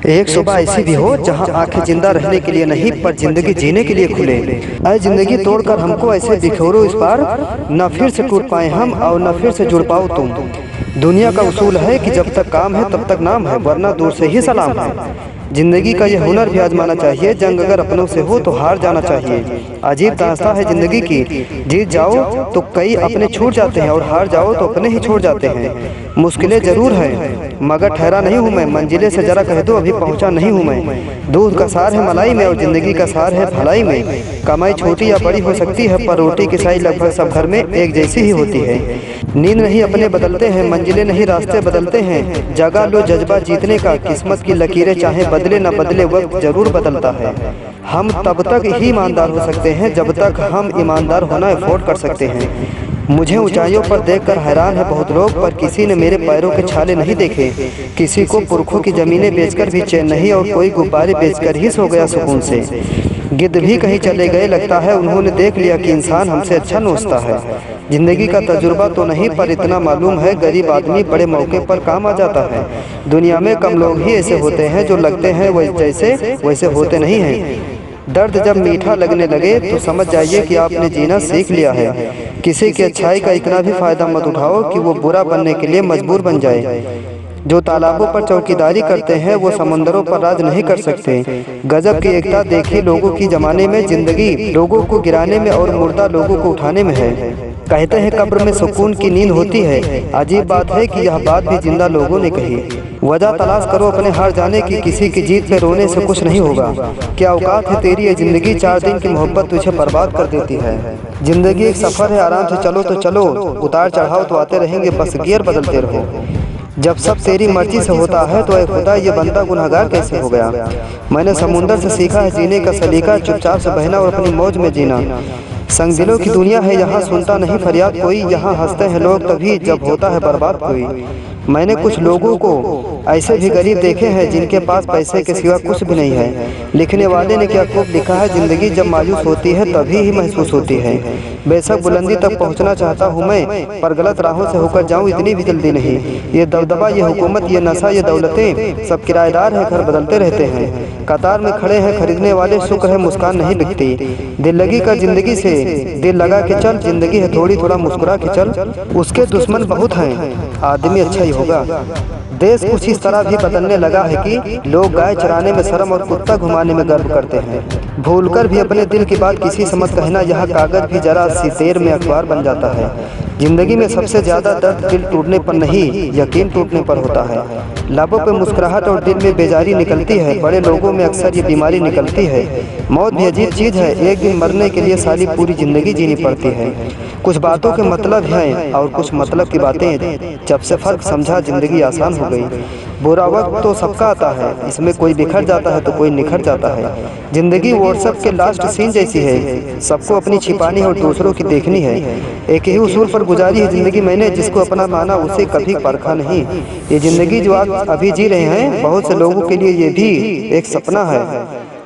एक सुबह ऐसी भी हो जहां आंखें जिंदा रहने के लिए नहीं पर जिंदगी जीने के लिए खुले। ऐ जिंदगी तोड़कर हमको ऐसे बिखोरो इस पार, न फिर से टूट पाए हम और न फिर से जुड़ पाओ तुम। दुनिया का उसूल है कि जब तक काम है तब तक नाम है, वरना दूर से ही सलाम है। जिंदगी का ये हुनर भी आजमाना चाहिए, जंग अगर अपनों से हो तो हार जाना चाहिए। अजीब दास्तां है जिंदगी की, जीत जाओ तो कई अपने छूट जाते हैं और हार जाओ तो अपने ही छोड़ जाते हैं। मुश्किलें जरूर हैं मगर ठहरा नहीं हूँ मैं, मंजिले से जरा कह दो अभी पहुँचा नहीं हूँ मैं। दूध का सार है मलाई में और जिंदगी का सार है भलाई में। कमाई छोटी या बड़ी हो सकती है पर रोटी की साई लगभग सब घर में एक जैसी ही होती है। नींद नहीं अपने बदलते हैं, मंजिलें नहीं रास्ते बदलते हैं। जगा लो जज्बा जीतने का, किस्मत की लकीरें चाहे बदले न बदले वक्त जरूर बदलता है। हम तब तक ही ईमानदार हो सकते हैं जब तक हम ईमानदार होना अफोर्ड कर सकते हैं। मुझे ऊंचाइयों पर देखकर हैरान है बहुत लोग, पर किसी ने मेरे पैरों के छाले नहीं देखे। किसी को पुरखों की जमीनें बेचकर भी चैन नहीं और कोई गुब्बारे बेचकर ही सो गया सुकून से। गिद्ध भी कहीं चले गए, लगता है उन्होंने देख लिया कि इंसान हमसे अच्छा नोचता है। जिंदगी का तजुर्बा तो नहीं पर इतना मालूम है गरीब आदमी बड़े मौके पर काम आ जाता है। दुनिया में कम लोग ही ऐसे होते हैं जो लगते हैं जैसे वैसे होते नहीं हैं। दर्द जब मीठा लगने लगे तो समझ जाइए कि आपने जीना सीख लिया है। किसी की अच्छाई का इतना भी फायदा मत उठाओ कि वो बुरा बनने के लिए मजबूर बन जाए। जो तालाबों पर चौकीदारी करते हैं वो समंदरों पर राज नहीं कर सकते। गजब की एकता देखी लोगों की जमाने में, जिंदगी लोगों को गिराने में और मुर्दा लोगों को उठाने में है। कहते हैं कब्र में सुकून की नींद होती है, अजीब बात है कि यह बात भी जिंदा लोगों ने कही। वजह तलाश करो अपने हार जाने की, किसी की जीत पे रोने से कुछ नहीं होगा। क्या औकात है तेरी ये जिंदगी, 4 दिन की मोहब्बत तुझे बर्बाद कर देती है। जिंदगी एक सफर है, आराम से चलो तो चलो, उतार चढ़ाव तो आते रहेंगे, बस गियर बदलते रहो। जब सब तेरी मर्जी से होता है तो ऐ खुदा ये बंदा गुनहगार कैसे हो गया। मैंने समुंदर से सीखा है जीने का सलीका, चुपचाप से बहना और अपनी मौज में जीना। संग दिलों की दुनिया है यहाँ, सुनता नहीं फरियाद कोई। यहाँ हंसते हैं लोग तभी जब होता है बर्बाद कोई। मैंने कुछ लोगों को ऐसे भी गरीब देखे हैं जिनके पास पैसे के सिवा कुछ भी नहीं है। लिखने वाले ने क्या खूब लिखा है, जिंदगी जब मायूस होती है तभी ही महसूस होती है। बेशक बुलंदी तक पहुंचना चाहता हूं मैं, पर गलत राहों से होकर जाऊं इतनी भी जल्दी नहीं। ये दबदबा, ये हुकूमत, ये नशा, ये दौलतें सब किराएदार हैं, घर बदलते रहते हैं। कतार में खड़े हैं खरीदने वाले, शुक्र है मुस्कान नहीं बिकती। दिल लगी कर जिंदगी से दिल लगा के चल, जिंदगी है थोड़ी थोड़ा मुस्कुरा के चल। उसके दुश्मन बहुत हैं, आदमी अच्छा ही होगा। देश कुछ इस तरह भी बदलने लगा है कि लोग गाय चराने में शर्म और कुत्ता घुमाने में गर्व करते हैं। भूलकर भी अपने दिल की बात किसी से मत कहना, यह कागज भी जरा सी देर में अखबार बन जाता है। जिंदगी में सबसे ज्यादा दर्द दिल टूटने पर नहीं, यकीन टूटने पर होता है। लबों पे मुस्कुराहट और दिल में बेजारी निकलती है, बड़े लोगों में अक्सर ये बीमारी निकलती है। मौत भी अजीब चीज है, एक दिन मरने के लिए सारी पूरी जिंदगी जीनी पड़ती है। कुछ बातों के मतलब हैं और कुछ मतलब की बातें, जब से फर्क समझा जिंदगी आसान हो गई। बुरा वक्त तो सबका आता है, इसमें कोई बिखर जाता है तो कोई निखर जाता है। जिंदगी व्हाट्सएप के लास्ट सीन जैसी है, सबको अपनी छिपानी और दूसरों की देखनी है। एक ही उसूल पर गुजारी है जिंदगी मैंने, जिसको अपना माना उसे कभी परखा नहीं। ये जिंदगी जो आप अभी जी रहे हैं, बहुत से लोगों के लिए ये भी एक सपना है।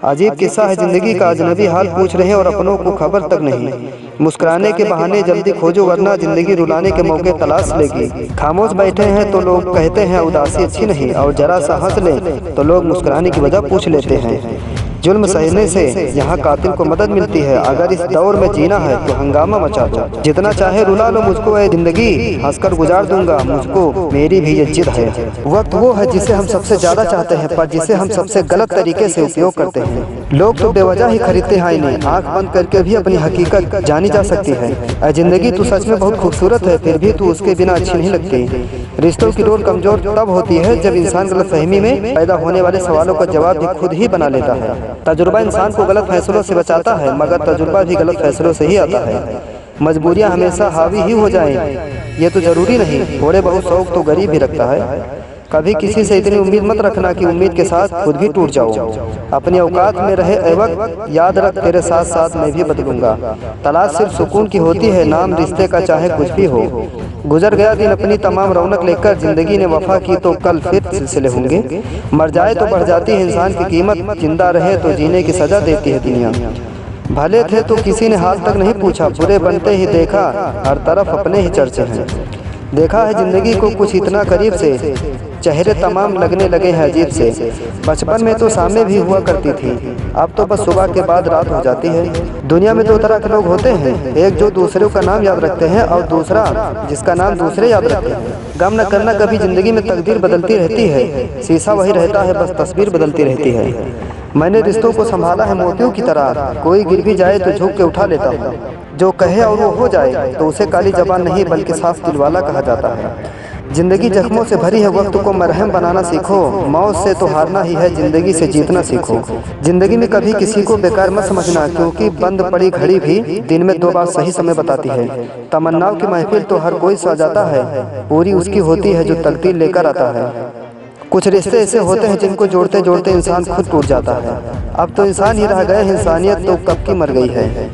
अजीब किस्सा है जिंदगी का, अजनबी हाल पूछ रहे हैं और अपनों को खबर तक नहीं। मुस्कुराने के बहाने जल्दी खोजो वरना जिंदगी रुलाने के मौके तलाश लेगी। खामोश बैठे हैं तो लोग कहते हैं उदासी अच्छी नहीं, और जरा सा हंस लें तो लोग मुस्कुराने की वजह पूछ लेते हैं। जुल्म सहने से यहाँ कातिल को मदद मिलती है, अगर इस दौर में जीना है तो हंगामा मचा दो। जितना चाहे रुला लो मुझको है जिंदगी, हंसकर गुजार दूंगा मुझको मेरी भी ये जिद है। वक्त वो है जिसे हम सबसे ज्यादा चाहते हैं पर जिसे हम सबसे गलत तरीके से उपयोग करते हैं। लोग तो बेवजह ही खरीदते हैं इन्हें, आंख बंद करके भी अपनी हकीकत जानी जा सकती है। जिंदगी तू सच में बहुत खूबसूरत है, फिर भी तू उसके बिना अच्छी नहीं लगती। रिश्तों की डोर कमजोर तब होती है जब इंसान गलतफहमी में पैदा होने वाले सवालों का जवाब भी खुद ही बना लेता है। तजुर्बा इंसान को गलत फैसलों से बचाता है, मगर तजुर्बा भी गलत फैसलों से ही आता है। मजबूरियां हमेशा हावी ही हो जाएं, ये तो जरूरी नहीं। थोड़े बहुत शौक तो गरीब ही रखता है। कभी किसी से इतनी उम्मीद मत रखना कि उम्मीद के साथ खुद भी टूट जाओ। अपनी औकात में रहे ए वक्त, याद रख तेरे साथ साथ मैं भी बदलूंगा। तलाश सिर्फ सुकून की होती है, नाम रिश्ते का चाहे कुछ भी हो। गुजर गया दिन अपनी तमाम रौनक लेकर, जिंदगी ने वफा की तो कल फिर सिलसिले होंगे। मर जाए तो बढ़ जाती है इंसान की कीमत, जिंदा रहे तो जीने की सजा देती है दुनिया। भले थे तो किसी ने हाल तक नहीं पूछा, बुरे बनते ही देखा, हर तरफ अपने ही चर्चे हैं। देखा है जिंदगी को कुछ इतना करीब से, चेहरे तमाम लगने लगे हैं अजीब से। बचपन में तो सामने भी हुआ करती थी, अब तो बस सुबह के बाद रात हो जाती है। दुनिया में दो तरह के लोग होते हैं, एक जो दूसरों का नाम याद रखते हैं और दूसरा जिसका नाम दूसरे याद रखते हैं। गम न करना, कभी जिंदगी में तकदीर बदलती रहती है, शीशा वही रहता है, बस तस्वीर बदलती रहती है। मैंने रिश्तों को संभाला है मोतियों की तरह, कोई गिर भी जाए तो झुक के उठा लेता हूँ। जो कहे और वो हो जाए तो उसे काली जबान नहीं बल्कि साफ दिल वाला कहा जाता है। जिंदगी जख्मों से भरी है, वक्त को मरहम बनाना सीखो। मौत से तो हारना ही है, जिंदगी से जीतना सीखो। जिंदगी में कभी किसी को बेकार मत समझना, क्योंकि बंद पड़ी घड़ी भी दिन में 2 बार सही समय बताती है। तमन्नाओं की महफिल तो हर कोई सजाता है, पूरी उसकी होती है जो तकदीर लेकर आता है। कुछ रिश्ते ऐसे होते हैं जिनको जोड़ते जोड़ते इंसान खुद टूट जाता है। अब तो इंसान ही रह गए, इंसानियत तो कब की मर गई है।